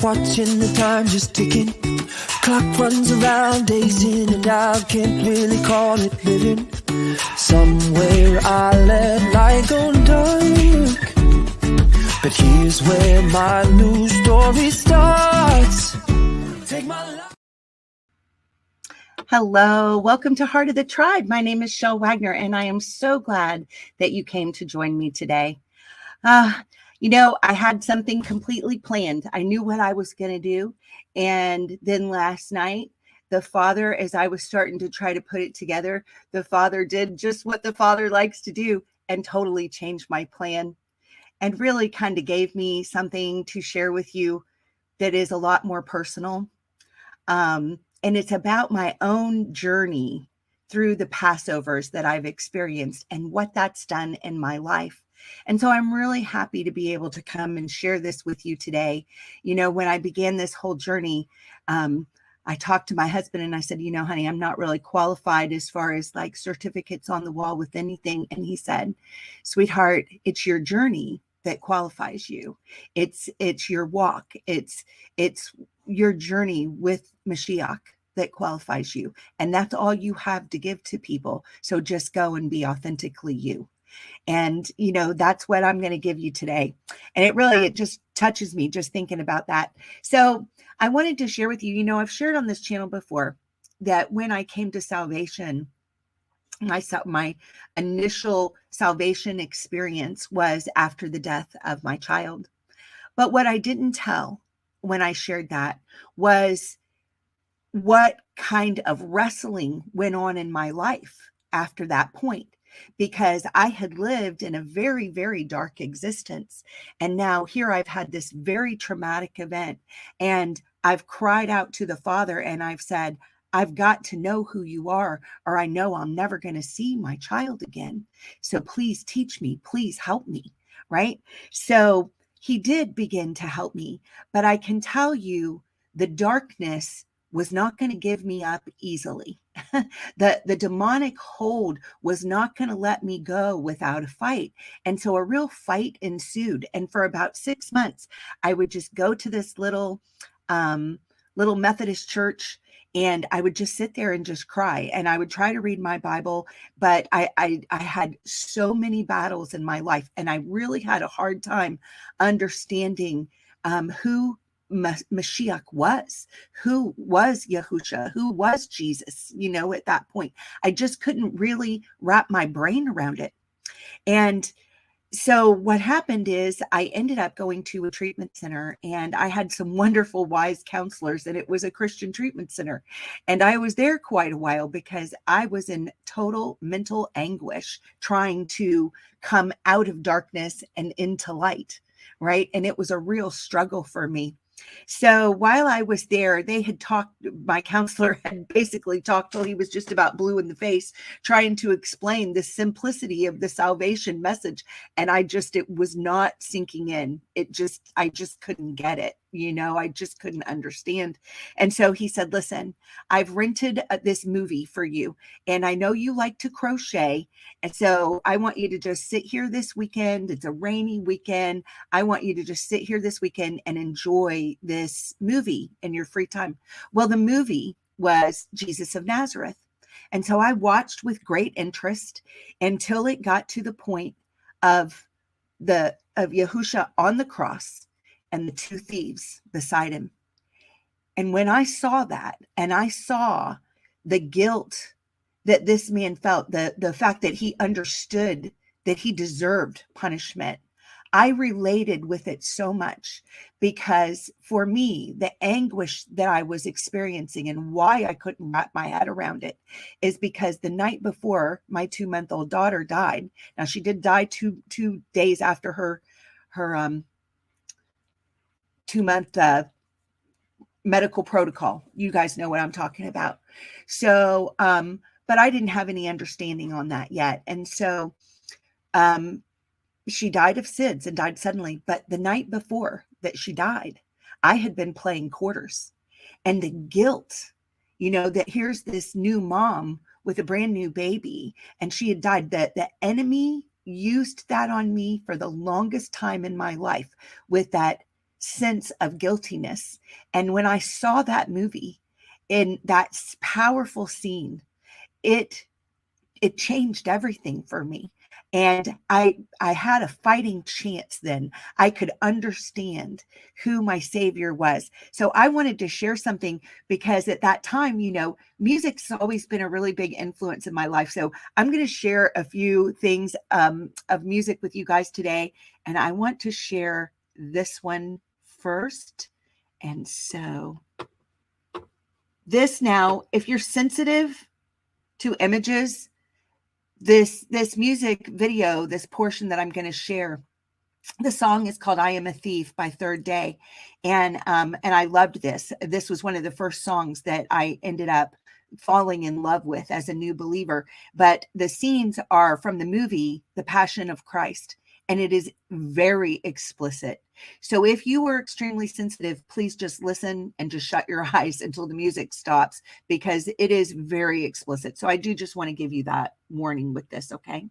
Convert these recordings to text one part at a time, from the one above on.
watching the time just ticking. Clock runs around, days in and out, can't really call it living. Somewhere I let light go dark, but here's where my new story starts. Take my life. Hello, welcome to Heart of the Tribe. My name is Chelle Wagner, and I am so glad that you came to join me today. I had something completely planned. I knew what I was going to do. And then last night, the Father, as I was starting to try to put it together, the Father did just what the Father likes to do and totally changed my plan and really kind of gave me something to share with you that is a lot more personal. And it's about my own journey through the Passovers that I've experienced and what that's done in my life. And so I'm really happy to be able to come and share this with you today. You know, when I began this whole journey, I talked to my husband and I said, honey, I'm not really qualified as far as like certificates on the wall with anything. And he said, sweetheart, it's your journey that qualifies you. It's your walk. It's your journey with Mashiach that qualifies you. And that's all you have to give to people. So just go and be authentically you. And, that's what I'm going to give you today. And it just touches me just thinking about that. So I wanted to share with you, I've shared on this channel before that when I came to salvation, my initial salvation experience was after the death of my child. But what I didn't tell when I shared that was what kind of wrestling went on in my life after that point. Because I had lived in a very, very dark existence. And now here I've had this very traumatic event. And I've cried out to the Father and I've said, I've got to know who you are, or I know I'm never going to see my child again. So please teach me, please help me, right? So he did begin to help me. But I can tell you the darkness was not going to give me up easily. The demonic hold was not going to let me go without a fight. And so a real fight ensued. And for about 6 months, I would just go to this little Methodist church and I would just sit there and just cry. And I would try to read my Bible, but I had so many battles in my life. And I really had a hard time understanding who Mashiach was, who was Yahusha, who was Jesus, at that point. I just couldn't really wrap my brain around it. And so what happened is I ended up going to a treatment center and I had some wonderful, wise counselors, and it was a Christian treatment center. And I was there quite a while because I was in total mental anguish trying to come out of darkness and into light, right? And it was a real struggle for me. So while I was there, my counselor had basically talked till he was just about blue in the face, trying to explain the simplicity of the salvation message. And it was not sinking in. I just couldn't get it. I just couldn't understand. And so he said, listen, I've rented this movie for you. And I know you like to crochet. And so I want you to just sit here this weekend. It's a rainy weekend. I want you to just sit here this weekend and enjoy this movie in your free time. Well, the movie was Jesus of Nazareth. And so I watched with great interest until it got to the point of Yahusha on the cross and the two thieves beside him. And when I saw that, and I saw the guilt that this man felt, the fact that he understood that he deserved punishment, I related with it so much, because for me, the anguish that I was experiencing and why I couldn't wrap my head around it is because the night before my 2-month-old daughter died. Now she did die two days after her 2-month medical protocol. You guys know what I'm talking about. So, but I didn't have any understanding on that yet. And so, she died of SIDS and died suddenly. But the night before that she died, I had been playing quarters, and the guilt, that here's this new mom with a brand new baby and she had died, that the enemy used that on me for the longest time in my life with that sense of guiltiness. And when I saw that movie in that powerful scene, it it changed everything for me. And I had a fighting chance then. I could understand who my savior was. So I wanted to share something because at that time, music's always been a really big influence in my life. So I'm going to share a few things of music with you guys today. And I want to share this one first. And so this now, if you're sensitive to images, this music video, this portion that I'm going to share, the song is called "I Am a Thief" by Third Day, and I loved this. This was one of the first songs that I ended up falling in love with as a new believer. But the scenes are from the movie The Passion of Christ, and it is very explicit. So if you were extremely sensitive, please just listen and just shut your eyes until the music stops, because it is very explicit. So I do just want to give you that warning with this, okay?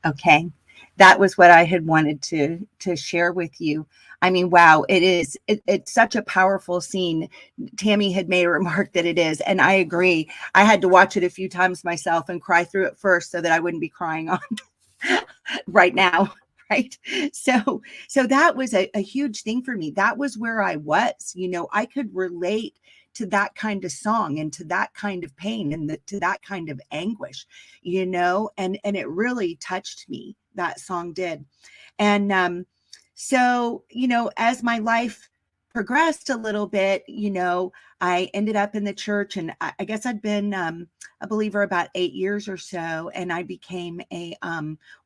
Okay. That was what I had wanted to share with you. I mean, wow, it's such a powerful scene. Tammy had made a remark that it is, and I agree. I had to watch it a few times myself and cry through it first so that I wouldn't be crying on right now. Right. So that was a huge thing for me. That was where I was. I could relate to that kind of song and to that kind of pain and to that kind of anguish, you know, and it really touched me. That song did. And so, you know, as my life progressed a little bit, you know, I ended up in the church, and I guess I'd been a believer about 8 years or so, and I became a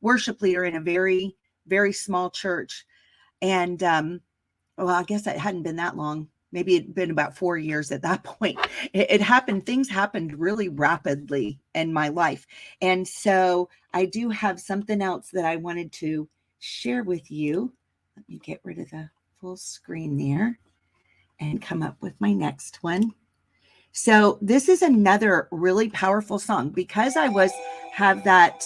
worship leader in a very, very small church. And well, I guess it hadn't been that long. Maybe it'd been about 4 years at that point. It happened, things happened really rapidly in my life. And so I do have something else that I wanted to share with you. Let me get rid of the full screen there and come up with my next one. So this is another really powerful song because I have that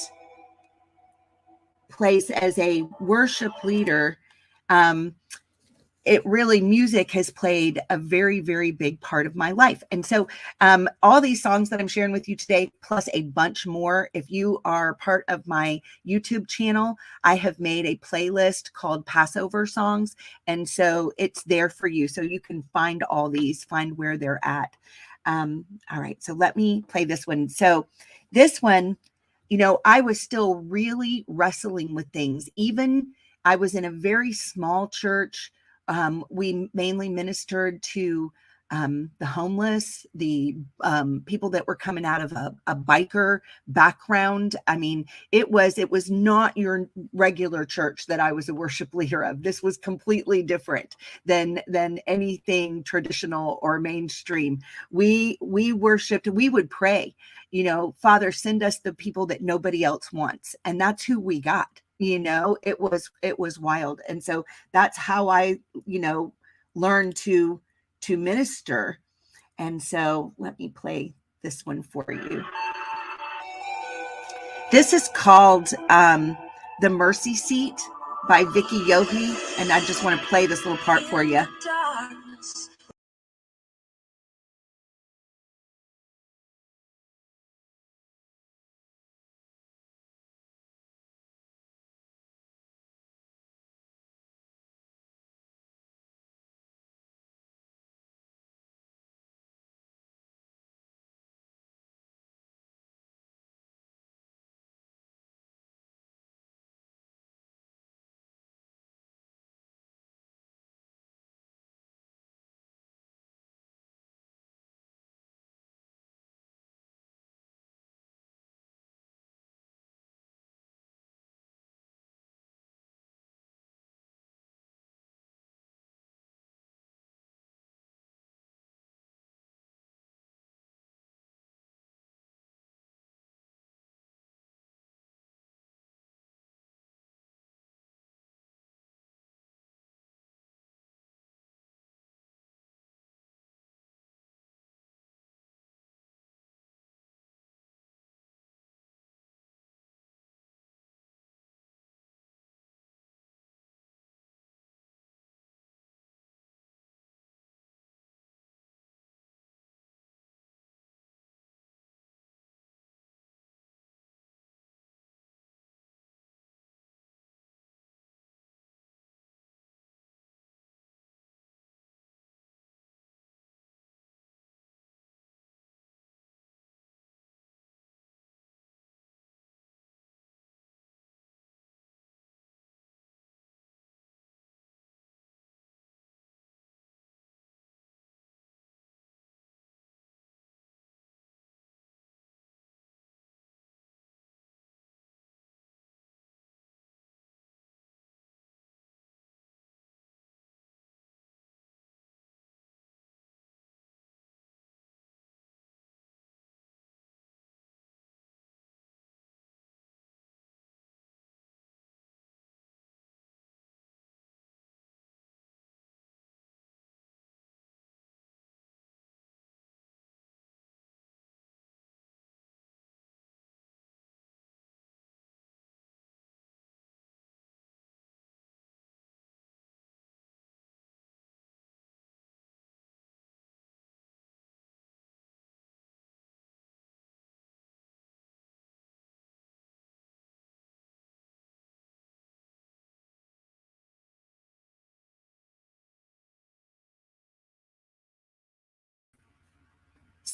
place as a worship leader. It really, music has played a very, very big part of my life. And so all these songs that I'm sharing with you today, plus a bunch more, if you are part of my YouTube channel, I have made a playlist called Passover Songs. And so it's there for you. So you can find all these, find where they're at. All right, so let me play this one. So this one, you know, I was still really wrestling with things. Even I was in a very small church. We mainly ministered to the homeless, the people that were coming out of a biker background. I mean, it was not your regular church that I was a worship leader of. This was completely different than anything traditional or mainstream. We worshiped. We would pray. You know, Father, send us the people that nobody else wants, and that's who we got. You know, it was wild. And so that's how I, you know, learned to minister. And so let me play this one for you. This is called The Mercy Seat by Vicky Yohe, and I just want to play this little part for you.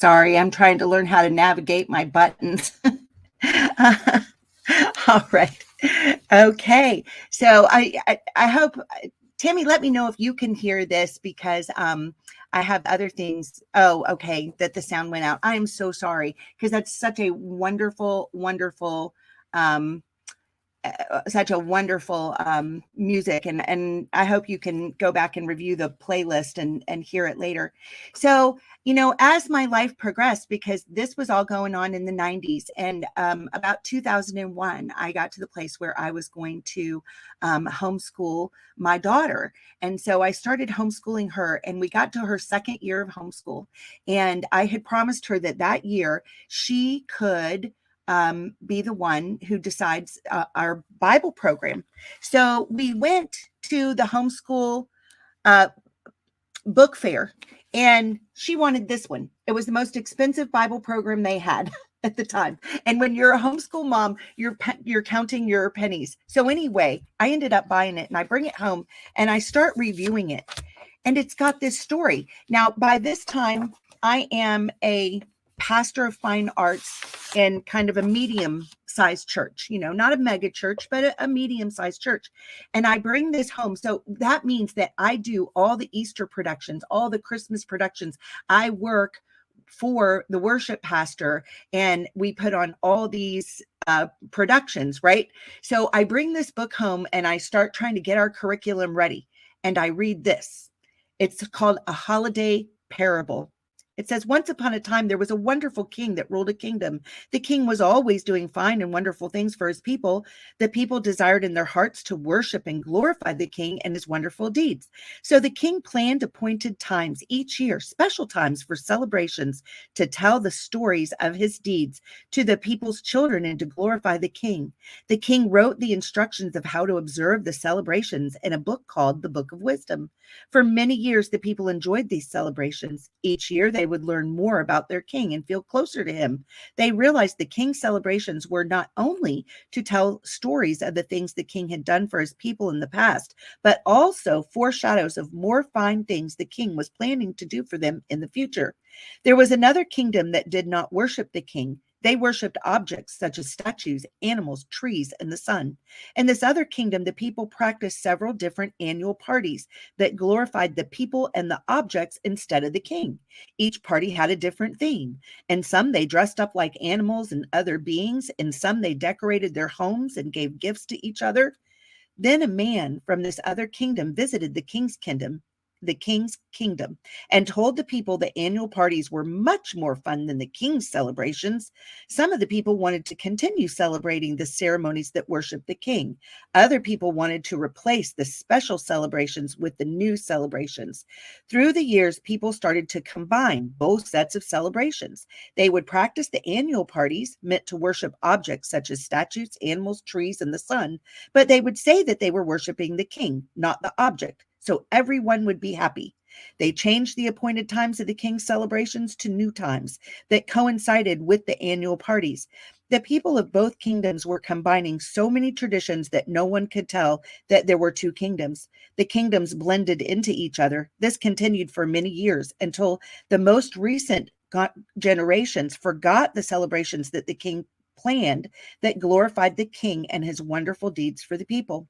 Sorry, I'm trying to learn how to navigate my buttons. All right. Okay. So I hope Tammy, let me know if you can hear this because I have other things. Oh, okay, that the sound went out. I am so sorry because that's such a wonderful, wonderful um such a wonderful music, and I hope you can go back and review the playlist and hear it later. So as my life progressed, because this was all going on in the 90s, and about 2001 I got to the place where I was going to homeschool my daughter, and so I started homeschooling her, and we got to her second year of homeschool, and I had promised her that that year she could be the one who decides our Bible program. So we went to the homeschool uh, book fair, and she wanted this one. It was the most expensive Bible program they had at the time. And when you're a homeschool mom, you're counting your pennies. So anyway, I ended up buying it, and I bring it home and I start reviewing it. And it's got this story. Now, by this time, I am a pastor of fine arts in kind of a medium-sized church, not a mega church, but a medium-sized church. And I bring this home. So that means that I do all the Easter productions, all the Christmas productions. I work for the worship pastor, and we put on all these productions, right? So I bring this book home and I start trying to get our curriculum ready. And I read this. It's called A Holiday Parable. It says, once upon a time, there was a wonderful king that ruled a kingdom. The king was always doing fine and wonderful things for his people. The people desired in their hearts to worship and glorify the king and his wonderful deeds. So the king planned appointed times each year, special times for celebrations to tell the stories of his deeds to the people's children and to glorify the king. The king wrote the instructions of how to observe the celebrations in a book called the Book of Wisdom. For many years, the people enjoyed these celebrations. Each year, they would learn more about their king and feel closer to him. They realized the king's celebrations were not only to tell stories of the things the king had done for his people in the past, but also foreshadows of more fine things the king was planning to do for them in the future. There was another kingdom that did not worship the king. They worshipped objects such as statues, animals, trees, and the sun. In this other kingdom, the people practiced several different annual parties that glorified the people and the objects instead of the king. Each party had a different theme. In some, they dressed up like animals and other beings. In some, they decorated their homes and gave gifts to each other. Then a man from this other kingdom visited the king's kingdom, and told the people the annual parties were much more fun than the king's celebrations. Some of the people wanted to continue celebrating the ceremonies that worshiped the king. Other people wanted to replace the special celebrations with the new celebrations. Through the years, people started to combine both sets of celebrations. They would practice the annual parties meant to worship objects such as statues, animals, trees, and the sun, but they would say that they were worshiping the king, not the object, so everyone would be happy. They changed the appointed times of the king's celebrations to new times that coincided with the annual parties. The people of both kingdoms were combining so many traditions that no one could tell that there were two kingdoms. The kingdoms blended into each other. This continued for many years until the most recent generations forgot the celebrations that the king planned that glorified the king and his wonderful deeds for the people.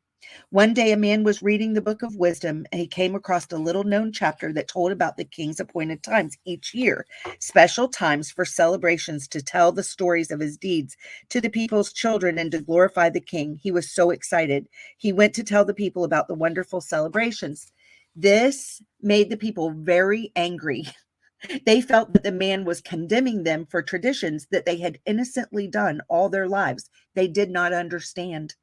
One day, a man was reading the Book of Wisdom, and he came across a little known chapter that told about the king's appointed times each year, special times for celebrations to tell the stories of his deeds to the people's children and to glorify the king. He was so excited. He went to tell the people about the wonderful celebrations. This made the people very angry. They felt that the man was condemning them for traditions that they had innocently done all their lives. They did not understand.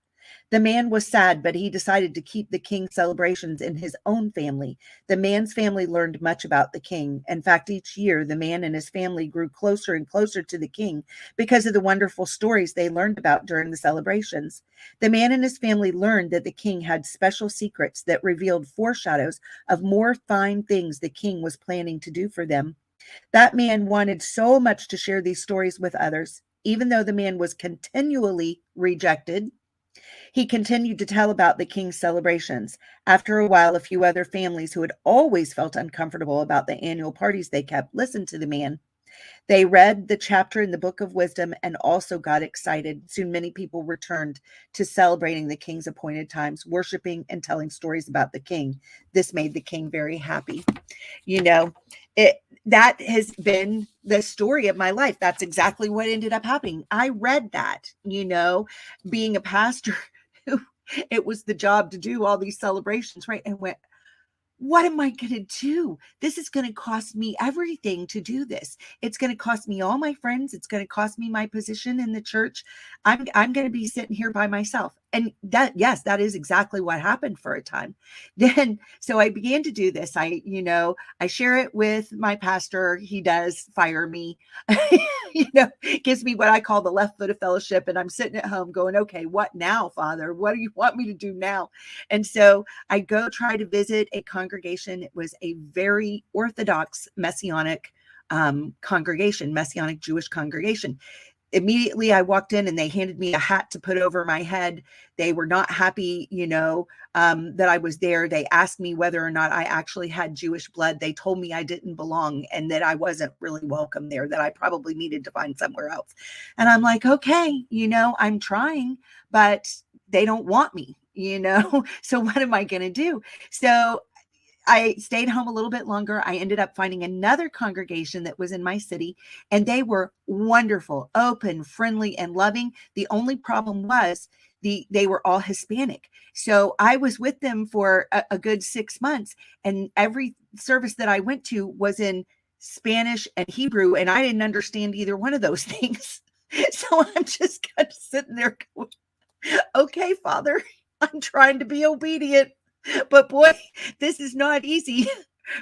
The man was sad, but he decided to keep the king's celebrations in his own family. The man's family learned much about the king. In fact, each year, the man and his family grew closer and closer to the king because of the wonderful stories they learned about during the celebrations. The man and his family learned that the king had special secrets that revealed foreshadows of more fine things the king was planning to do for them. That man wanted so much to share these stories with others. Even though the man was continually rejected, he continued to tell about the king's celebrations. After a while, a few other families who had always felt uncomfortable about the annual parties they kept listened to the man. They read the chapter in the Book of Wisdom and also got excited. Soon many people returned to celebrating the king's appointed times, worshiping and telling stories about the king. This made the king very happy. You know, it that has been the story of my life. That's exactly what ended up happening. I read that, being a pastor, it was the job to do all these celebrations, right? And went, what am I going to do? This is going to cost me everything to do this. It's going to cost me all my friends. It's going to cost me my position in the church. I'm going to be sitting here by myself. And that, yes, that is exactly what happened for a time. Then, so I began to do this. I share it with my pastor. He does fire me, gives me what I call the left foot of fellowship. And I'm sitting at home going, okay, what now, Father? What do you want me to do now? And so I go try to visit a congregation. It was a very Orthodox Messianic congregation, Messianic Jewish congregation. Immediately I walked in and they handed me a hat to put over my head. They were not happy, that I was there. They asked me whether or not I actually had Jewish blood. They told me I didn't belong and that I wasn't really welcome there, that I probably needed to find somewhere else. And I'm like, okay, I'm trying, but they don't want me, so what am I going to do? So I stayed home a little bit longer. I ended up finding another congregation that was in my city, and they were wonderful, open, friendly, and loving. The only problem was they were all Hispanic. So I was with them for a good 6 months, and every service that I went to was in Spanish and Hebrew, and I didn't understand either one of those things. So I'm just kind of sitting there going, okay, Father, I'm trying to be obedient. But boy, this is not easy.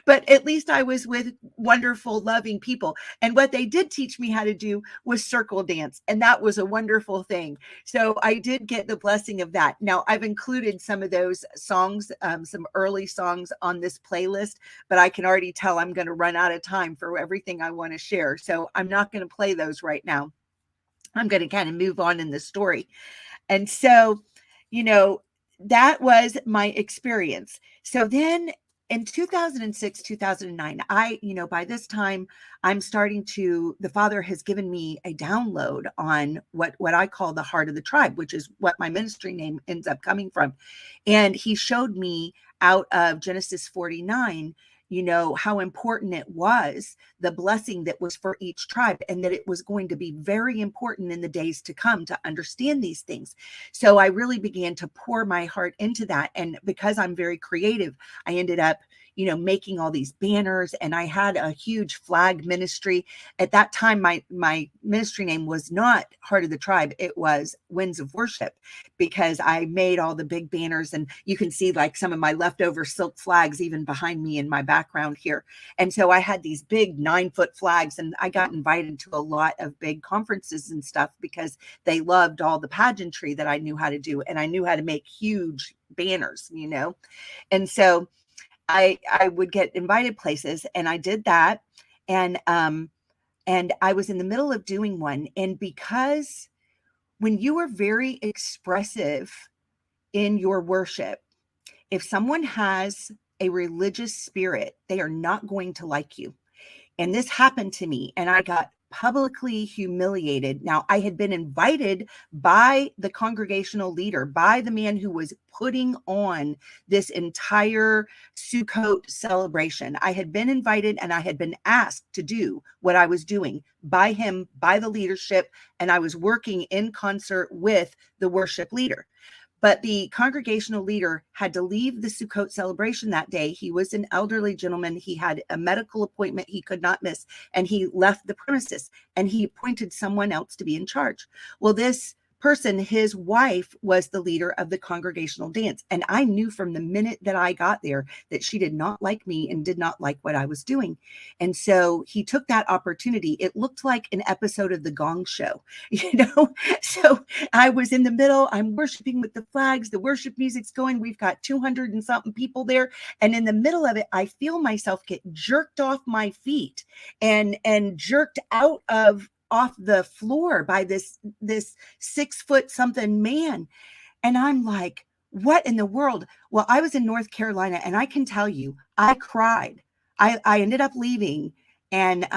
But at least I was with wonderful, loving people. And what they did teach me how to do was circle dance. And that was a wonderful thing. So I did get the blessing of that. Now, I've included some of those songs, some early songs on this playlist, but I can already tell I'm going to run out of time for everything I want to share. So I'm not going to play those right now. I'm going to kind of move on in the story. And so, that was my experience. So then in 2006, 2009, by this time the Father has given me a download on what I call the heart of the tribe, which is what my ministry name ends up coming from. And he showed me out of Genesis 49, how important it was, the blessing that was for each tribe, and that it was going to be very important in the days to come to understand these things. So I really began to pour my heart into that. And because I'm very creative, I ended up, making all these banners, and I had a huge flag ministry. At that time, my ministry name was not Heart of the Tribe. It was Winds of Worship, because I made all the big banners, and you can see like some of my leftover silk flags even behind me in my background here. And so I had these big 9-foot flags, and I got invited to a lot of big conferences and stuff because they loved all the pageantry that I knew how to do. And I knew how to make huge banners, And so I would get invited places, and I did that. And I was in the middle of doing one. And because when you are very expressive in your worship, if someone has a religious spirit, they are not going to like you. And this happened to me, and I got publicly humiliated. Now, I had been invited by the congregational leader, by the man who was putting on this entire Sukkot celebration. I had been invited, and I had been asked to do what I was doing by him, by the leadership, and I was working in concert with the worship leader. But the congregational leader had to leave the Sukkot celebration that day. He was an elderly gentleman. He had a medical appointment he could not miss, and he left the premises, and he appointed someone else to be in charge. Well, this person, his wife, was the leader of the congregational dance. And I knew from the minute that I got there that she did not like me and did not like what I was doing. And so he took that opportunity. It looked like an episode of The Gong Show, So I was in the middle. I'm worshiping with the flags. The worship music's going. We've got 200 and something people there. And in the middle of it, I feel myself get jerked off my feet and jerked off the floor by this 6-foot something man. And I'm like, what in the world? Well, I was in North Carolina, and I can tell you, I cried. I ended up leaving, and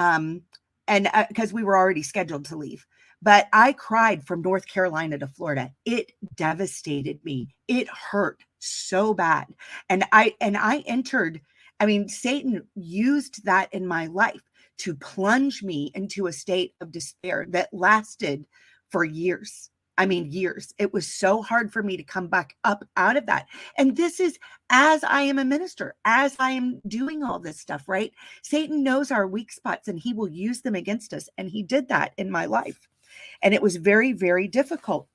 and because we were already scheduled to leave. But I cried from North Carolina to Florida. It devastated me. It hurt so bad. And I entered, I mean, Satan used that in my life to plunge me into a state of despair that lasted for years. I mean, years. It was so hard for me to come back up out of that. And this is as I am a minister, as I am doing all this stuff, right? Satan knows our weak spots and he will use them against us. And he did that in my life. And it was very, very difficult.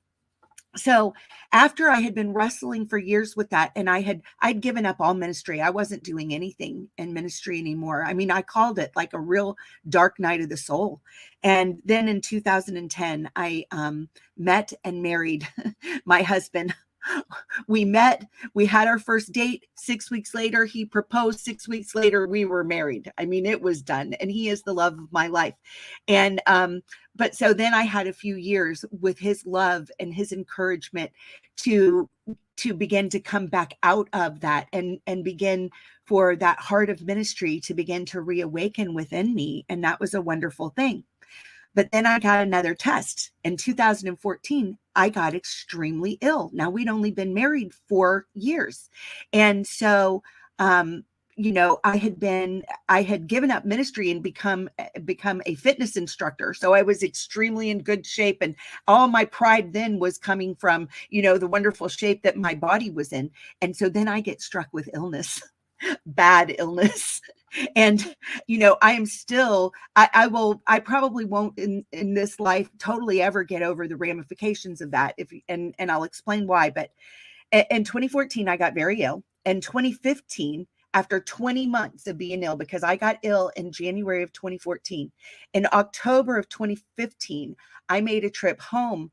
So after I had been wrestling for years with that, and I'd given up all ministry. I wasn't doing anything in ministry anymore. I mean, I called it like a real dark night of the soul. And then in 2010, I met and married my husband. We met, we had our first date. 6 weeks later, he proposed. 6 weeks later, we were married. I mean, it was done. And he is the love of my life. And, but so then I had a few years with his love and his encouragement to begin to come back out of that and begin for that heart of ministry to begin to reawaken within me. And that was a wonderful thing. But then I got another test. In 2014, I got extremely ill. Now, we'd only been married 4 years. And so, I had given up ministry and become a fitness instructor. So I was extremely in good shape. And all my pride then was coming from, the wonderful shape that my body was in. And so then I get struck with illness, bad illness. And, I am still, I probably won't in this life totally ever get over the ramifications of that. And I'll explain why. But in 2014, I got very ill. In 2015, after 20 months of being ill, because I got ill in January of 2014, in October of 2015, I made a trip home.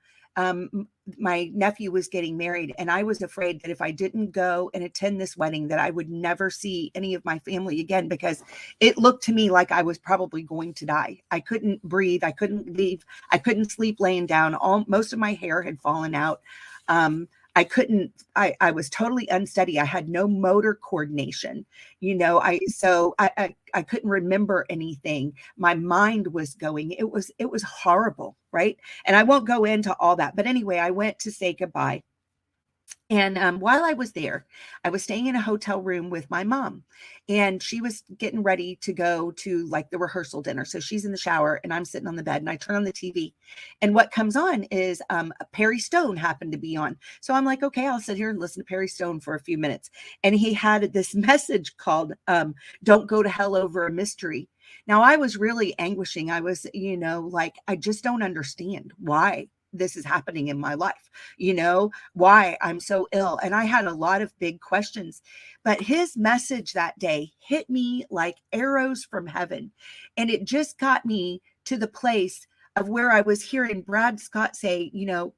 My nephew was getting married, and I was afraid that if I didn't go and attend this wedding, that I would never see any of my family again, because it looked to me like I was probably going to die. I couldn't breathe. I couldn't leave. I couldn't sleep laying down. Most of my hair had fallen out. I was totally unsteady. I had no motor coordination, I couldn't remember anything. My mind was going, it was horrible. Right. And I won't go into all that, but anyway, I went to say goodbye. And while I was there, I was staying in a hotel room with my mom, and she was getting ready to go to like the rehearsal dinner. So she's in the shower and I'm sitting on the bed, and I turn on the TV, and what comes on is Perry Stone happened to be on. So I'm like, okay, I'll sit here and listen to Perry Stone for a few minutes. And he had this message called "Don't Go to Hell Over a Mystery." Now I was really anguishing. I was, like, I just don't understand why this is happening in my life, why I'm so ill. And I had a lot of big questions, but his message that day hit me like arrows from heaven. And it just got me to the place of where I was hearing Brad Scott say,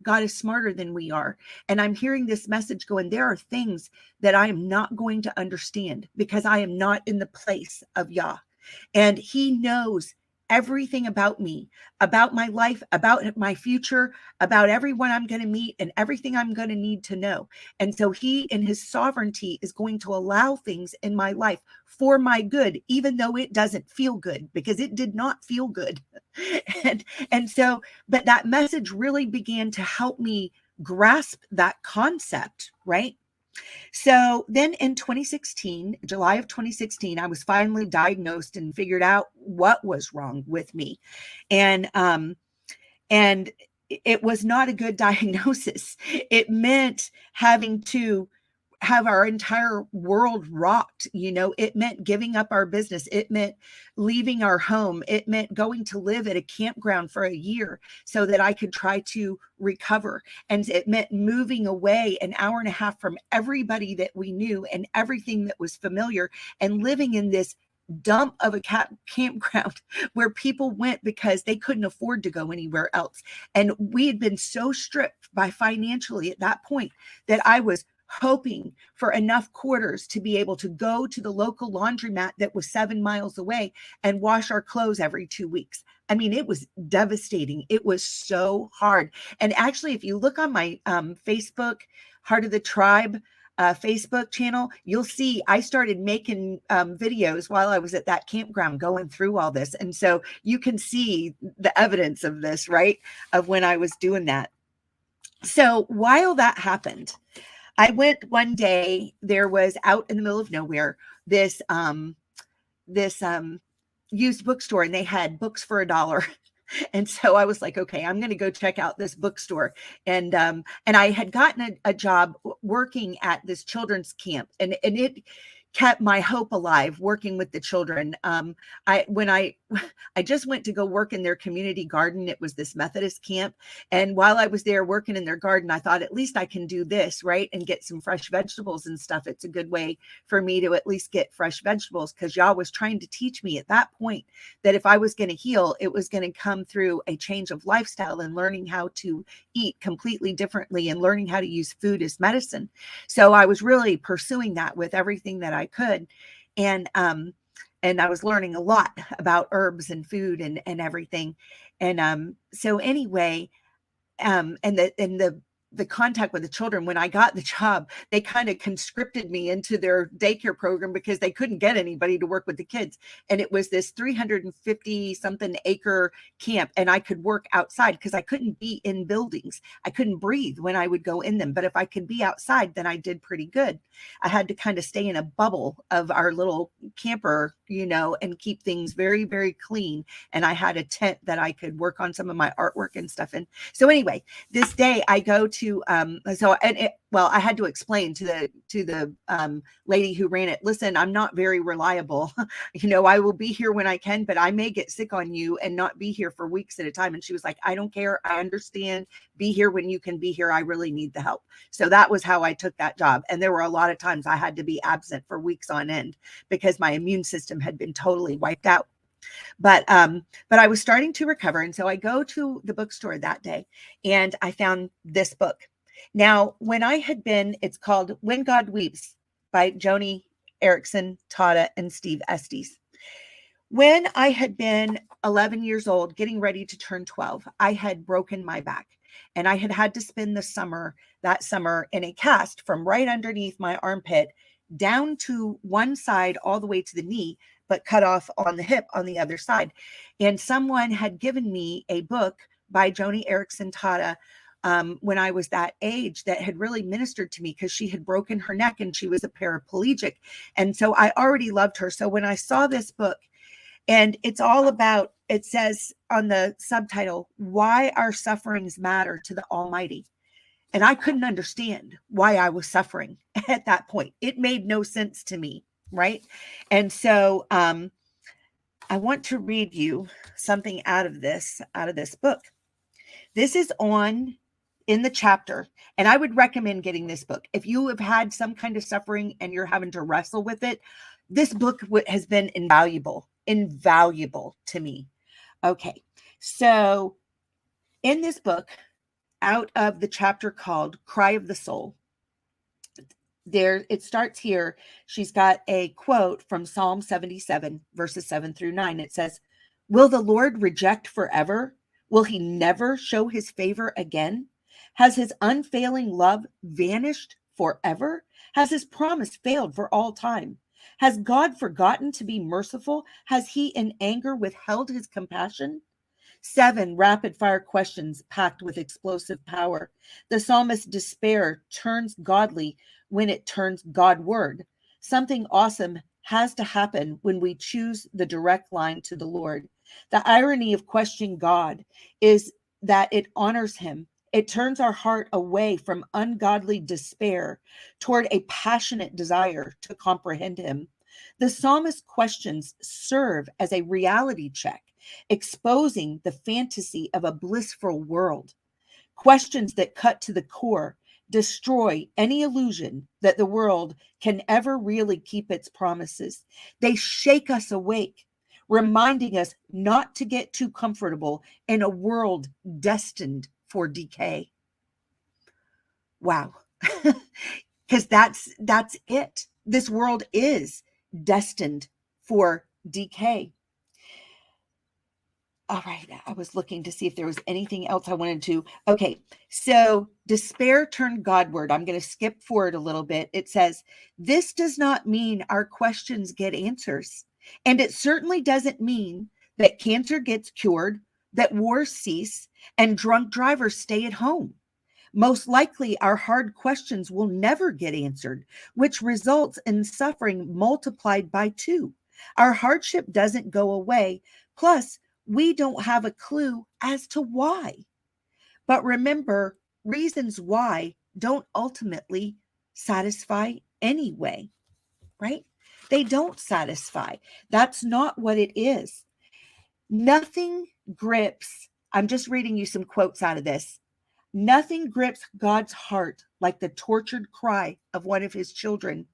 God is smarter than we are. And I'm hearing this message going, there are things that I am not going to understand because I am not in the place of Yah. And he knows everything about me, about my life, about my future, about everyone I'm going to meet and everything I'm going to need to know. And so he, in his sovereignty, is going to allow things in my life for my good, even though it doesn't feel good, because it did not feel good. and so, but that message really began to help me grasp that concept, right? So then in 2016, July of 2016, I was finally diagnosed and figured out what was wrong with me. And it was not a good diagnosis. It meant having to have our entire world rocked. It meant giving up our business. It meant leaving our home. It meant going to live at a campground for a year so that I could try to recover. And it meant moving away an hour and a half from everybody that we knew and everything that was familiar, and living in this dump of a campground where people went because they couldn't afford to go anywhere else. And we had been so stripped by financially at that point that I was hoping for enough quarters to be able to go to the local laundromat that was 7 miles away and wash our clothes every 2 weeks. I mean, it was devastating. It was so hard. And actually, if you look on my Facebook, Heart of the Tribe, Facebook channel, you'll see I started making videos while I was at that campground going through all this. And so you can see the evidence of this, right? Of when I was doing that. So while that happened, I went one day, there was out in the middle of nowhere, this used bookstore, and they had books for $1. And so I was like, okay, I'm going to go check out this bookstore. And I had gotten a job working at this children's camp, and it kept my hope alive working with the children. I just went to go work in their community garden. It was this Methodist camp. And while I was there working in their garden, I thought, at least I can do this, right? And get some fresh vegetables and stuff. It's a good way for me to at least get fresh vegetables, because y'all was trying to teach me at that point that if I was going to heal, it was going to come through a change of lifestyle and learning how to eat completely differently and learning how to use food as medicine. So I was really pursuing that with everything that I could. And I was learning a lot about herbs and food and everything. And so anyway, and the contact with the children, when I got the job, they kind of conscripted me into their daycare program because they couldn't get anybody to work with the kids. And it was this 350 something acre camp, and I could work outside because I couldn't be in buildings. I couldn't breathe when I would go in them. But if I could be outside, then I did pretty good. I had to kind of stay in a bubble of our little camper, and keep things very, very clean. And I had a tent that I could work on some of my artwork and stuff in. So anyway, this day I go to I had to explain to the lady who ran it, listen, I'm not very reliable. I will be here when I can, but I may get sick on you and not be here for weeks at a time. And she was like, I don't care. I understand. Be here when you can be here. I really need the help. So that was how I took that job. And there were a lot of times I had to be absent for weeks on end because my immune system had been totally wiped out. But I was starting to recover. And so I go to the bookstore that day and I found this book. Now, when I had been, it's called When God Weeps by Joni Eareckson Tada and Steve Estes. When I had been 11 years old, getting ready to turn 12, I had broken my back, and I had had to spend that summer in a cast from right underneath my armpit down to one side all the way to the knee, but cut off on the hip on the other side. And someone had given me a book by Joni Eareckson Tada when I was that age that had really ministered to me, because she had broken her neck and she was a paraplegic. And so I already loved her. So when I saw this book, and it's all about, it says on the subtitle, Why Our Sufferings Matter to the Almighty. And I couldn't understand why I was suffering at that point. It made no sense to me, right? And so I want to read you something out of this book. This is in the chapter, and I would recommend getting this book. If you have had some kind of suffering and you're having to wrestle with it, this book has been invaluable to me. Okay, so in this book, out of the chapter called Cry of the Soul, it starts here. She's got a quote from Psalm 77, verses 7-9. It says, will the Lord reject forever? Will he never show his favor again? Has his unfailing love vanished forever? Has his promise failed for all time? Has God forgotten to be merciful? Has he in anger withheld his compassion? 7 rapid-fire questions packed with explosive power. The psalmist's despair turns godly when it turns Godward. Something awesome has to happen when we choose the direct line to the Lord. The irony of questioning God is that it honors him. It turns our heart away from ungodly despair toward a passionate desire to comprehend him. The psalmist's questions serve as a reality check, exposing the fantasy of a blissful world. Questions that cut to the core, destroy any illusion that the world can ever really keep its promises. They shake us awake, reminding us not to get too comfortable in a world destined for decay. Wow. Because that's it. This world is destined for decay. All right, I was looking to see if there was anything else I wanted to. Okay, so despair turned Godward. I'm going to skip forward a little bit. It says, this does not mean our questions get answers. And it certainly doesn't mean that cancer gets cured, that wars cease, and drunk drivers stay at home. Most likely, our hard questions will never get answered, which results in suffering multiplied by two. Our hardship doesn't go away. Plus, we don't have a clue as to why. But remember, reasons why don't ultimately satisfy anyway, right? They don't satisfy. That's not what it is. Nothing grips. I'm just reading you some quotes out of this. Nothing grips God's heart like the tortured cry of one of his children.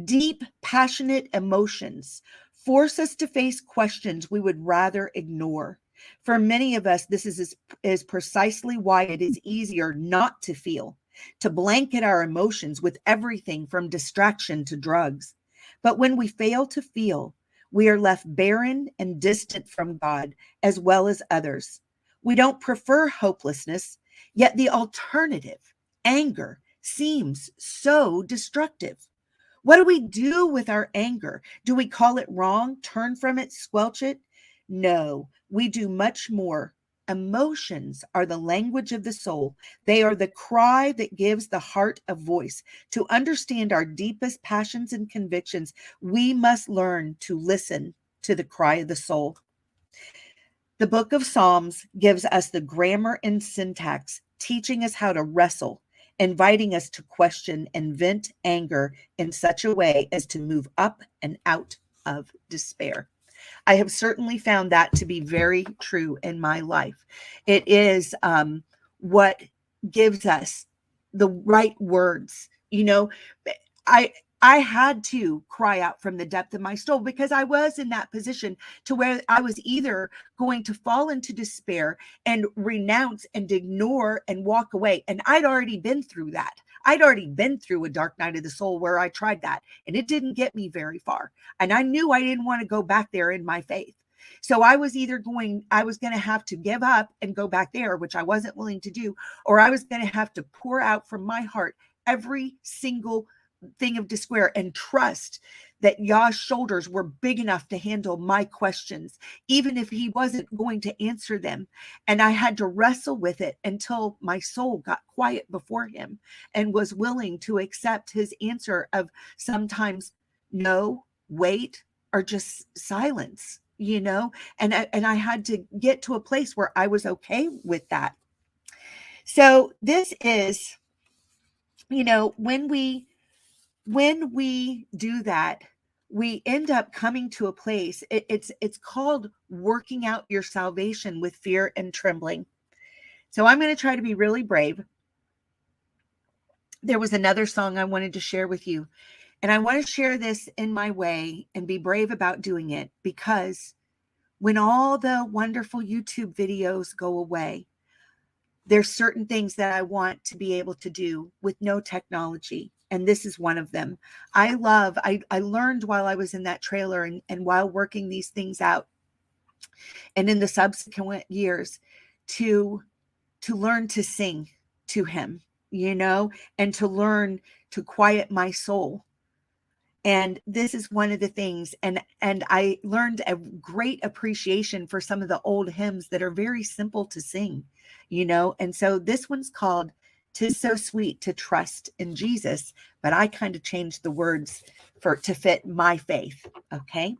Deep, passionate emotions force us to face questions we would rather ignore. For many of us, this is precisely why it is easier not to feel, to blanket our emotions with everything from distraction to drugs. But when we fail to feel, we are left barren and distant from God as well as others. We don't prefer hopelessness, yet the alternative, anger, seems so destructive. What do we do with our anger? Do we call it wrong, turn from it, squelch it? No, we do much more. Emotions are the language of the soul. They are the cry that gives the heart a voice. To understand our deepest passions and convictions, we must learn to listen to the cry of the soul. The book of Psalms gives us the grammar and syntax, teaching us how to wrestle, inviting us to question and vent anger in such a way as to move up and out of despair. I have certainly found that to be very true in my life. It is what gives us the right words. You know, I I had to cry out from the depth of my soul because I was in that position to where I was either going to fall into despair and renounce and ignore and walk away. And I'd already been through that. I'd already been through a dark night of the soul where I tried that and it didn't get me very far. And I knew I didn't want to go back there in my faith. So I was going to have to give up and go back there, which I wasn't willing to do, or I was going to have to pour out from my heart every single thing of despair and trust that Yah's shoulders were big enough to handle my questions, even if he wasn't going to answer them. And I had to wrestle with it until my soul got quiet before him and was willing to accept his answer of sometimes no, wait, or just silence, you know? And I had to get to a place where I was okay with that. So this is, you know, when we do that, we end up coming to a place. It's called working out your salvation with fear and trembling. So I'm going to try to be really brave. There was another song I wanted to share with you, and I want to share this in my way and be brave about doing it, because when all the wonderful YouTube videos go away, there's certain things that I want to be able to do with no technology. And this is one of them. I learned while I was in that trailer and while working these things out and in the subsequent years to learn to sing to him, you know, and to learn to quiet my soul. And this is one of the things, and I learned a great appreciation for some of the old hymns that are very simple to sing, you know. And so this one's called "'Tis So Sweet to Trust in Jesus," but I kind of changed the words to fit my faith. Okay.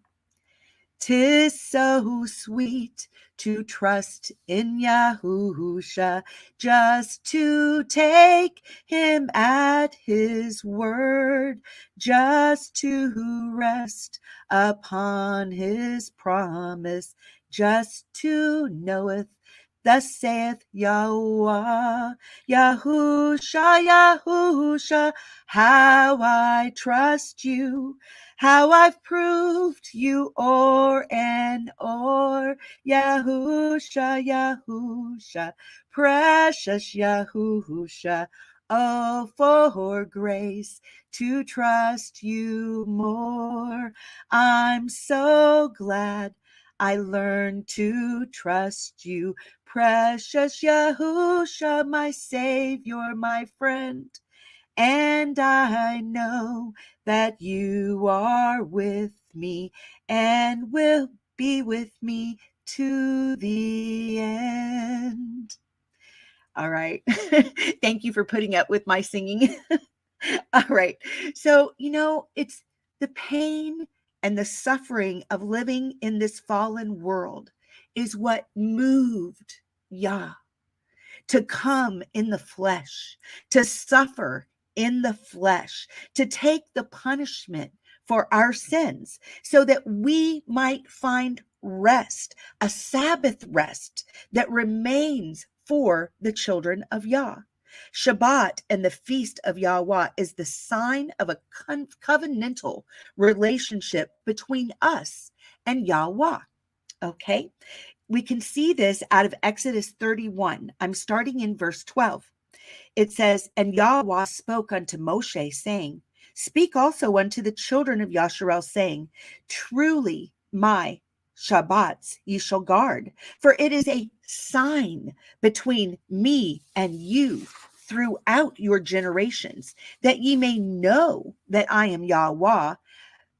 'Tis so sweet to trust in Yahusha, just to take him at his word, just to rest upon his promise, just to knoweth, thus saith Yahweh, Yahusha, Yahusha, how I trust you, how I've proved you o'er and o'er. Yahusha, Yahusha, precious Yahusha. Oh, for grace to trust you more. I'm so glad I learned to trust you, precious Yahusha, my Savior, my friend. And I know that you are with me and will be with me to the end. All right. Thank you for putting up with my singing. All right. So, it's the pain and the suffering of living in this fallen world is what moved Yah to come in the flesh, to suffer in the flesh, to take the punishment for our sins so that we might find rest, a Sabbath rest that remains for the children of Yah. Shabbat and the feast of Yahweh is the sign of a covenantal relationship between us and Yahweh. Okay, we can see this out of Exodus 31. I'm starting in verse 12. It says, And Yahweh spoke unto Moshe, saying, Speak also unto the children of Yasharel, saying, Truly my Shabbats ye shall guard, for it is a sign between me and you throughout your generations, that ye may know that I am Yahweh,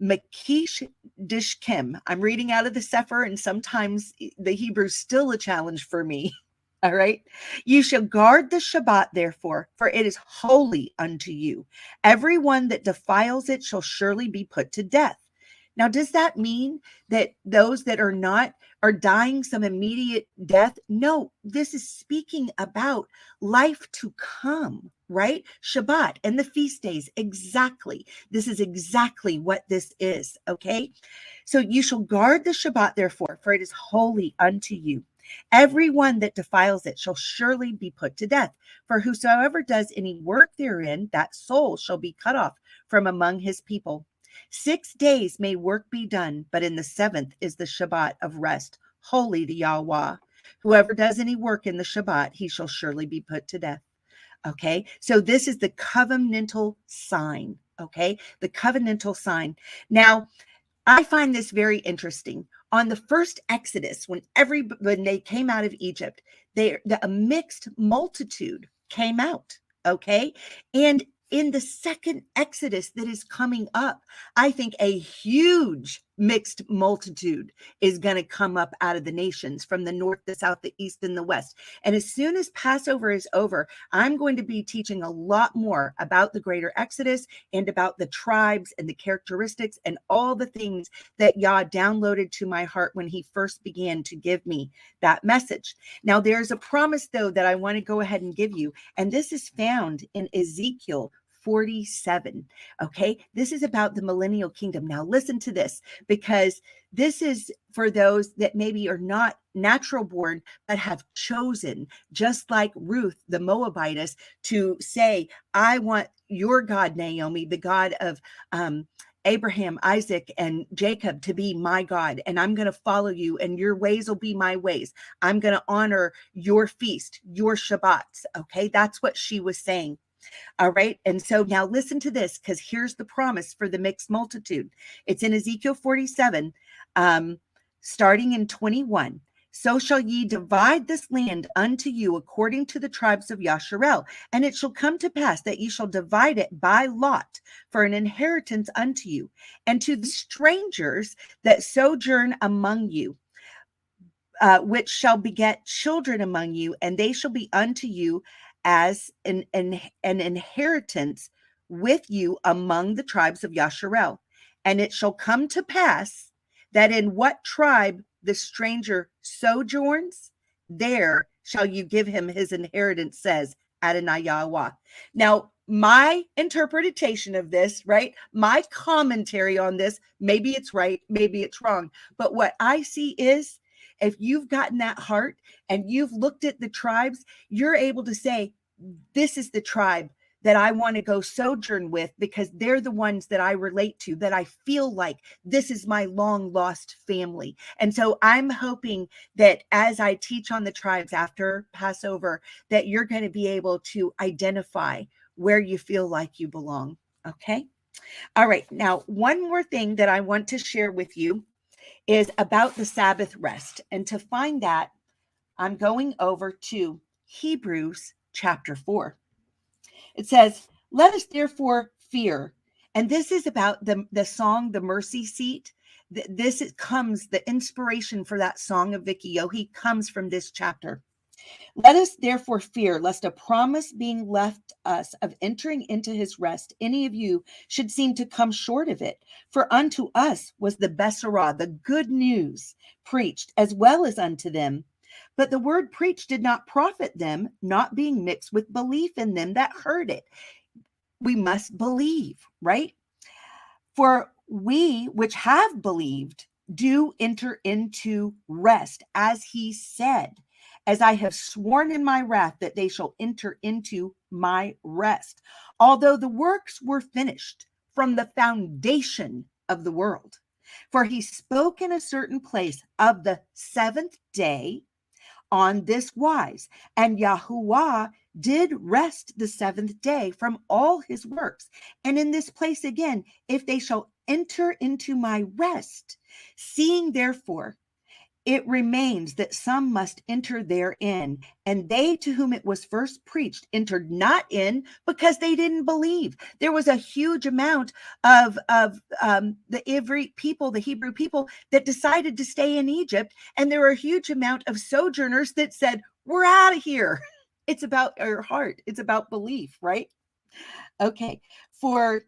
Makish Dishkim. I'm reading out of the Sefer, and sometimes the Hebrew's still a challenge for me. All right. You shall guard the Shabbat, therefore, for it is holy unto you. Everyone that defiles it shall surely be put to death. Now, does that mean that those that are not are dying some immediate death? No, this is speaking about life to come, right? Shabbat and the feast days. Exactly. This is exactly what this is. Okay. So you shall guard the Shabbat, therefore, for it is holy unto you. Everyone that defiles it shall surely be put to death. For whosoever does any work therein, that soul shall be cut off from among his people. 6 days may work be done, but in the seventh is the Shabbat of rest, holy to Yahweh. Whoever does any work in the Shabbat, he shall surely be put to death. Okay, so this is the covenantal sign. Okay, the covenantal sign. Now, I find this very interesting. On the first Exodus, when they came out of Egypt, a mixed multitude came out. Okay, and in the second Exodus that is coming up, I think a huge mixed multitude is going to come up out of the nations from the north, the south, the east, and the west. And as soon as Passover is over, I'm going to be teaching a lot more about the greater Exodus and about the tribes and the characteristics and all the things that Yah downloaded to my heart when he first began to give me that message. Now, there's a promise, though, that I want to go ahead and give you, and this is found in Ezekiel 47. Okay, this is about the millennial kingdom. Now, listen to this, because this is for those that maybe are not natural born, but have chosen, just like Ruth, the Moabitess, to say, I want your God, Naomi, the God of Abraham, Isaac, and Jacob, to be my God, and I'm going to follow you, and your ways will be my ways. I'm going to honor your feast, your Shabbats. Okay, that's what she was saying. All right. And so now listen to this, because here's the promise for the mixed multitude. It's in Ezekiel 47, starting in 21. So shall ye divide this land unto you according to the tribes of Yasharel. And it shall come to pass that ye shall divide it by lot for an inheritance unto you, and to the strangers that sojourn among you, which shall beget children among you, and they shall be unto you as an inheritance with you among the tribes of Yasharel. And it shall come to pass that in what tribe the stranger sojourns, there shall you give him his inheritance, says Adonai Yahweh. Now, my interpretation of this, right? My commentary on this, maybe it's right, maybe it's wrong, but what I see is, if you've gotten that heart and you've looked at the tribes, you're able to say, this is the tribe that I want to go sojourn with, because they're the ones that I relate to, that I feel like this is my long lost family. And so I'm hoping that as I teach on the tribes after Passover, that you're going to be able to identify where you feel like you belong. Okay. All right. Now, one more thing that I want to share with you is about the Sabbath rest. And to find that, I'm going over to Hebrews chapter 4. It says, "Let us therefore fear." And this is about the song, The Mercy Seat. The inspiration for that song of Vicky Yohe comes from this chapter. "Let us therefore fear, lest a promise being left us of entering into his rest, any of you should seem to come short of it. For unto us was the Besserah, the good news, preached, as well as unto them. But the word preached did not profit them, not being mixed with belief in them that heard it." We must believe, right? "For we which have believed do enter into rest, as he said, as I have sworn in my wrath that they shall enter into my rest, although the works were finished from the foundation of the world. For he spoke in a certain place of the seventh day on this wise, and Yahuwah did rest the seventh day from all his works. And in this place again, if they shall enter into my rest, seeing therefore it remains that some must enter therein, and they to whom it was first preached entered not in, because they didn't believe." There was a huge amount of the Hebrew people that decided to stay in Egypt, and there were a huge amount of sojourners that said, "We're out of here." It's about our heart. It's about belief, right? Okay. For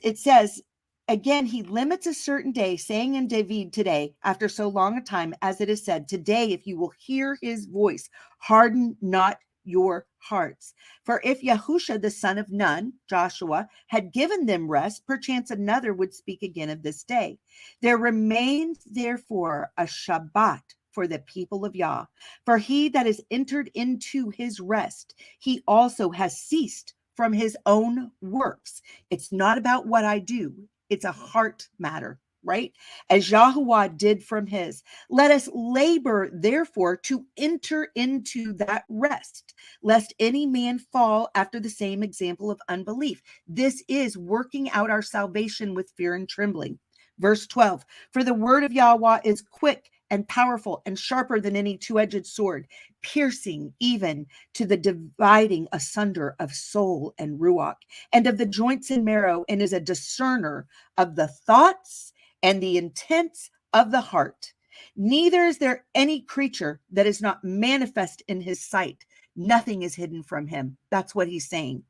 it says, again, he limits a certain day, saying in David today, after so long a time, as it is said, "Today, if you will hear his voice, harden not your hearts. For if Yahusha, the son of Nun, Joshua, had given them rest, perchance another would speak again of this day. There remains therefore a Shabbat for the people of Yah. For he that is entered into his rest, he also has ceased from his own works." It's not about what I do. It's a heart matter, right? "As Yahuwah did from his. Let us labor, therefore, to enter into that rest, lest any man fall after the same example of unbelief." This is working out our salvation with fear and trembling. Verse 12, "For the word of Yahweh is quick and powerful and sharper than any two-edged sword, piercing even to the dividing asunder of soul and ruach, and of the joints and marrow, and is a discerner of the thoughts and the intents of the heart. Neither is there any creature that is not manifest in his sight. Nothing is hidden from him." That's what he's saying.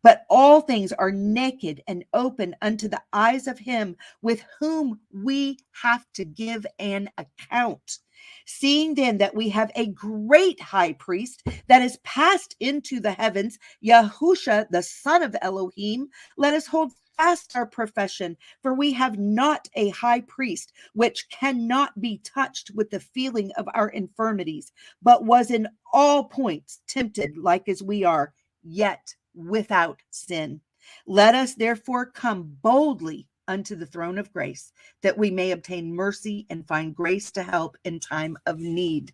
"But all things are naked and open unto the eyes of him with whom we have to give an account. Seeing then that we have a great high priest that is passed into the heavens, Yahusha, the son of Elohim, let us hold fast our profession, for we have not a high priest which cannot be touched with the feeling of our infirmities, but was in all points tempted like as we are, yet without sin. Let us therefore come boldly unto the throne of grace, that we may obtain mercy and find grace to help in time of need."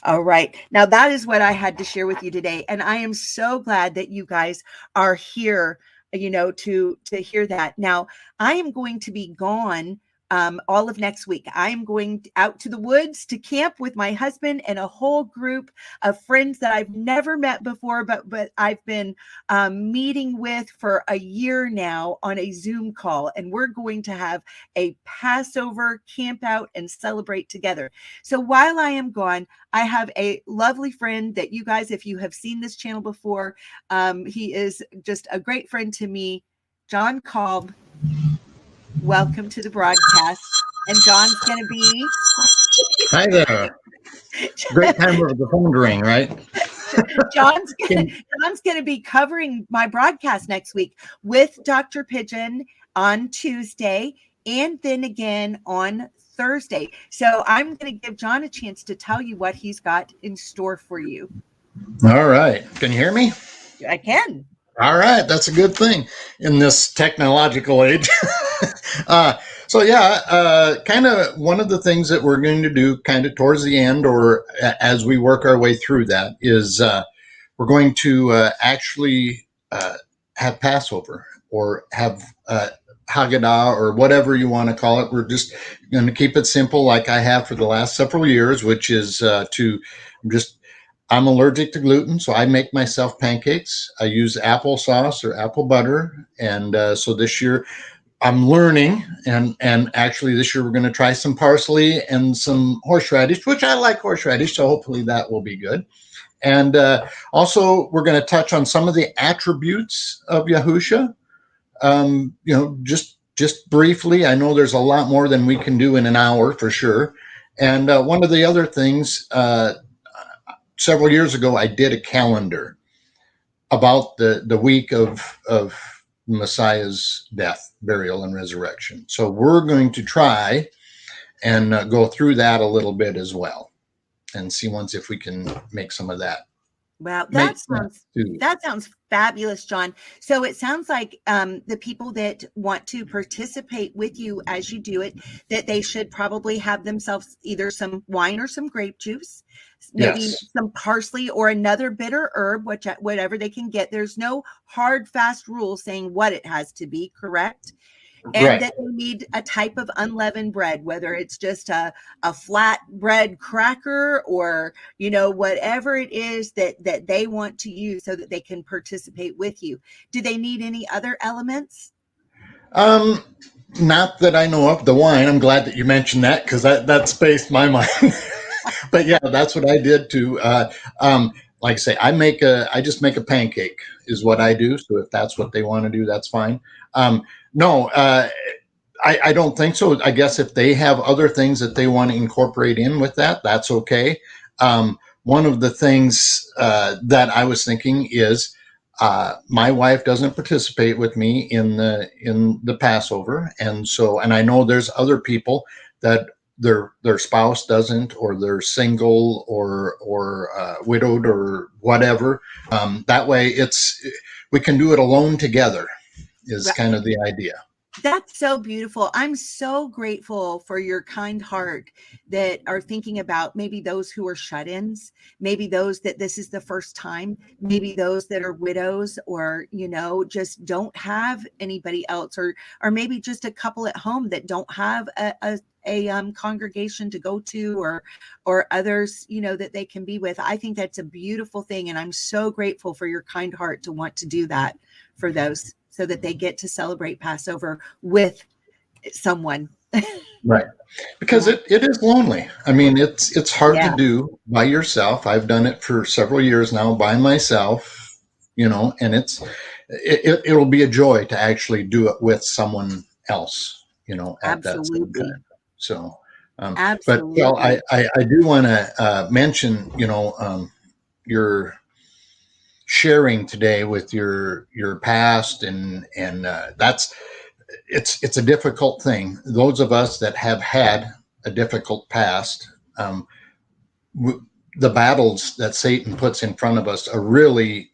All right. Now that is what I had to share with you today. And I am so glad that you guys are here, to hear that. Now I am going to be gone all of next week. I am going out to the woods to camp with my husband and a whole group of friends that I've never met before, but I've been meeting with for a year now on a Zoom call, and we're going to have a Passover camp out and celebrate together. So while I am gone, I have a lovely friend that you guys, if you have seen this channel before, he is just a great friend to me, John Kolb. Welcome to the broadcast. And John's going to be... Hi there. Great time for the phone to ring, right? John's going to be covering my broadcast next week with Dr. Pigeon on Tuesday and then again on Thursday. So I'm going to give John a chance to tell you what he's got in store for you. All right. Can you hear me? I can. All right. That's a good thing in this technological age. Kind of one of the things that we're going to do kind of towards the end, or as we work our way through that, is we're going to actually have Passover, or have Haggadah or whatever you want to call it. We're just going to keep it simple, like I have for the last several years, which is I'm allergic to gluten, so I make myself pancakes. I use applesauce or apple butter, and so this year I'm learning, and actually this year we're going to try some parsley and some horseradish, which I like horseradish, so hopefully that will be good. And also we're going to touch on some of the attributes of Yahusha. Just briefly. I know there's a lot more than we can do in an hour for sure. And one of the other things, several years ago, I did a calendar about the week of Messiah's death, burial, and resurrection. So we're going to try and go through that a little bit as well, and see once if we can make some of that. Wow, that sounds fabulous, John. So it sounds like the people that want to participate with you as you do it, that they should probably have themselves either some wine or some grape juice, maybe some parsley or another bitter herb, whatever they can get. There's no hard, fast rule saying what it has to be, correct? And that they need a type of unleavened bread, whether it's just a flat bread cracker or, whatever it is that they want to use so that they can participate with you. Do they need any other elements? Not that I know of. The wine, I'm glad that you mentioned that, because that spaced my mind. But yeah, that's what I did too. Like I say, I just make a pancake is what I do. So if that's what they want to do, that's fine. No, I don't think so. I guess if they have other things that they want to incorporate in with that, that's okay. One of the things that I was thinking is my wife doesn't participate with me in the Passover, and I know there's other people that their spouse doesn't, or they're single or widowed or whatever. That way, we can do it alone together. Is kind of the idea. That's so beautiful. I'm so grateful for your kind heart that are thinking about maybe those who are shut-ins, maybe those that this is the first time, maybe those that are widows, or, just don't have anybody else, or maybe just a couple at home that don't have a congregation to go to, or others, that they can be with. I think that's a beautiful thing. And I'm so grateful for your kind heart to want to do that for those, so that they get to celebrate Passover with someone. Right. Because it is lonely. I mean, it's hard to do by yourself. I've done it for several years now by myself, and it'll be a joy to actually do it with someone else, at Absolutely. that same time. So, absolutely. But I do want to mention, your sharing today with your past, and it's a difficult thing. Those of us that have had a difficult past, the battles that Satan puts in front of us are really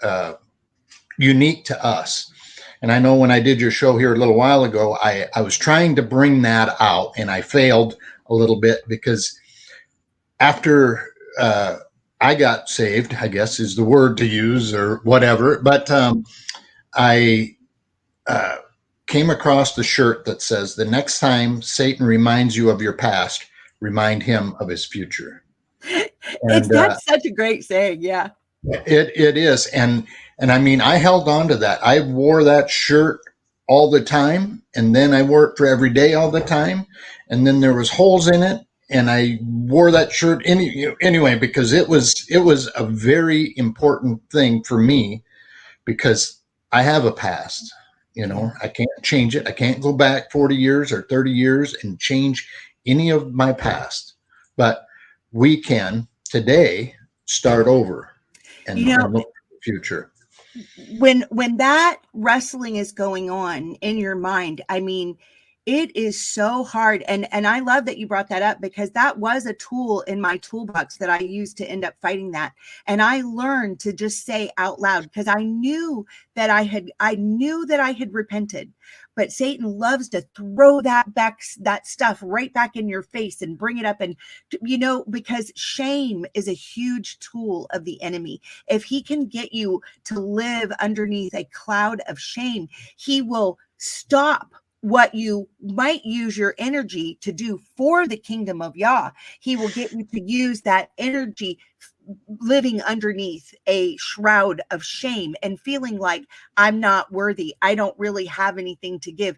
unique to us. And I know when I did your show here a little while ago, I was trying to bring that out, and I failed a little bit, because after I got saved, I guess is the word to use, or whatever. But I came across the shirt that says, "The next time Satan reminds you of your past, remind him of his future." That's such a great saying. Yeah, it is. And I mean, I held on to that. I wore that shirt all the time, and then I wore it for every day all the time, and then there was holes in it. And I wore that shirt anyway, because it was a very important thing for me, because I have a past. I can't change it. I can't go back 40 years or 30 years and change any of my past. But we can today start over and look to the future. When that wrestling is going on in your mind, I mean, it is so hard. And I love that you brought that up, because that was a tool in my toolbox that I used to end up fighting that. And I learned to just say out loud, because I knew that I had repented. But Satan loves to throw that stuff right back in your face and bring it up. And, because shame is a huge tool of the enemy. If he can get you to live underneath a cloud of shame, he will stop what you might use your energy to do for the kingdom of Yah. He will get you to use that energy living underneath a shroud of shame and feeling like I'm not worthy. I don't really have anything to give.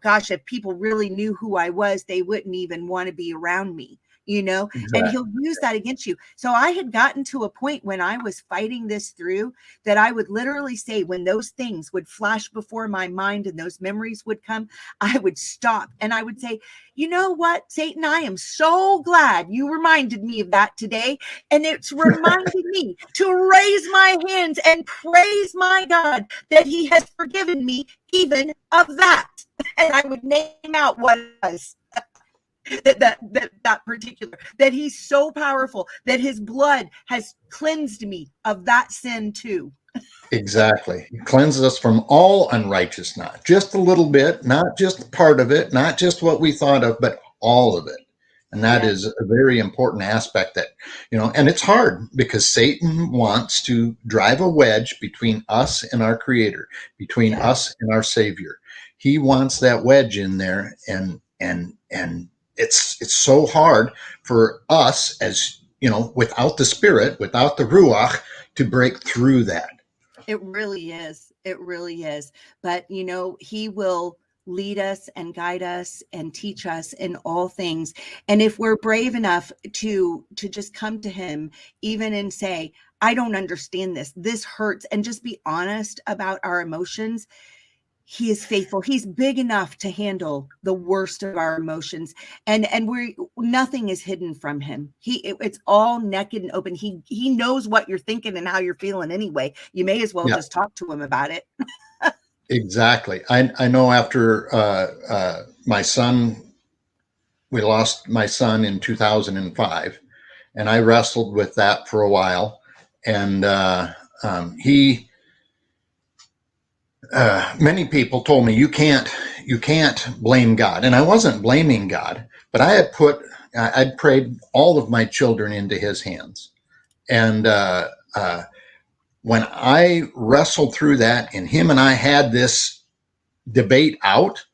Gosh, if people really knew who I was, they wouldn't even want to be around me. Exactly. And he'll use that against you. So I had gotten to a point when I was fighting this through that I would literally say, when those things would flash before my mind and those memories would come, I would stop and I would say, you know what, Satan, I am so glad you reminded me of that today. And it's reminding me to raise my hands and praise my God that he has forgiven me even of that. And I would name out what it was. That particular, that he's so powerful that his blood has cleansed me of that sin too. Exactly. He cleanses us from all unrighteousness, not just a little bit, not just part of it, not just what we thought of, but all of it. And that is a very important aspect that, and it's hard because Satan wants to drive a wedge between us and our Creator, between us and our Savior. He wants that wedge in there, and it's so hard for us, as without the Spirit, without the Ruach, to break through that. It really is. It really is. But he will lead us and guide us and teach us in all things. And if we're brave enough to just come to him, even and say, I don't understand this. This hurts, and just be honest about our emotions. He is faithful. He's big enough to handle the worst of our emotions, and nothing is hidden from him. It's all naked and open. He knows what you're thinking and how you're feeling anyway. You may as well just talk to him about it. Exactly. I know after my son, we lost my son in 2005, and I wrestled with that for a while, and many people told me you can't blame God, and I wasn't blaming God, but I'd prayed all of my children into his hands, and when I wrestled through that, and him and I had this debate out,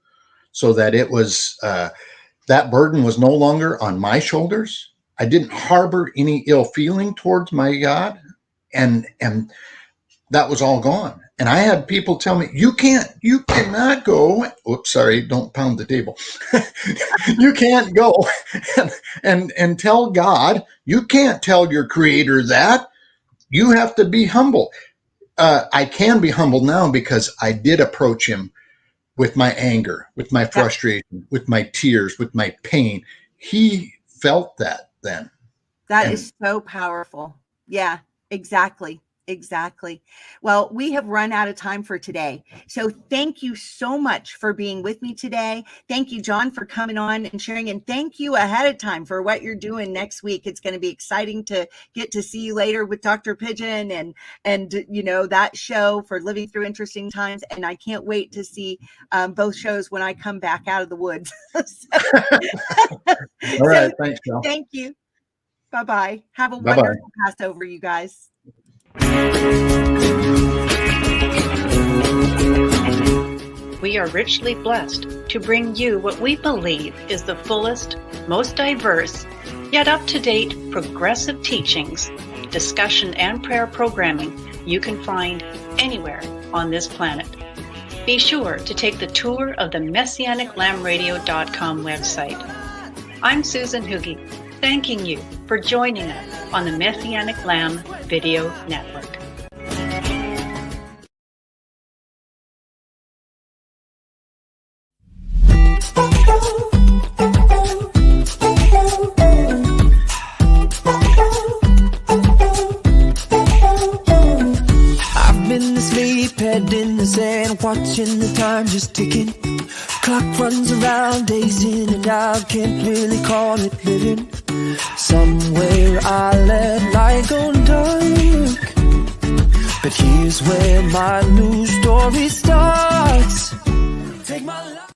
so that it was that burden was no longer on my shoulders. I didn't harbor any ill feeling towards my God, and that was all gone. And I had people tell me, you cannot go. Oops, sorry, don't pound the table. You can't go and tell God, you can't tell your Creator that. You have to be humble. I can be humble now because I did approach him with my anger, with my frustration, with my tears, with my pain. He felt that then. That is so powerful. Yeah, exactly. Exactly. Well, we have run out of time for today. So thank you so much for being with me today. Thank you, John, for coming on and sharing. And thank you ahead of time for what you're doing next week. It's going to be exciting to get to see you later with Dr. Pigeon and that show for Living Through Interesting Times. And I can't wait to see both shows when I come back out of the woods. All right. Thanks, Chelle. Thank you. Bye-bye. Have a wonderful Passover, you guys. We are richly blessed to bring you what we believe is the fullest, most diverse, yet up-to-date progressive teachings, discussion, and prayer programming you can find anywhere on this planet. Be sure to take the tour of the MessianicLambRadio.com website. I'm Susan Hoogie, thanking you for joining us on the Messianic Lamb Video Network. I've been asleep, head in the sand, watching the time just ticking. Clock runs around, days in and out, can't really call it living. Somewhere I let light go dark, but here's where my new story starts. Take my life.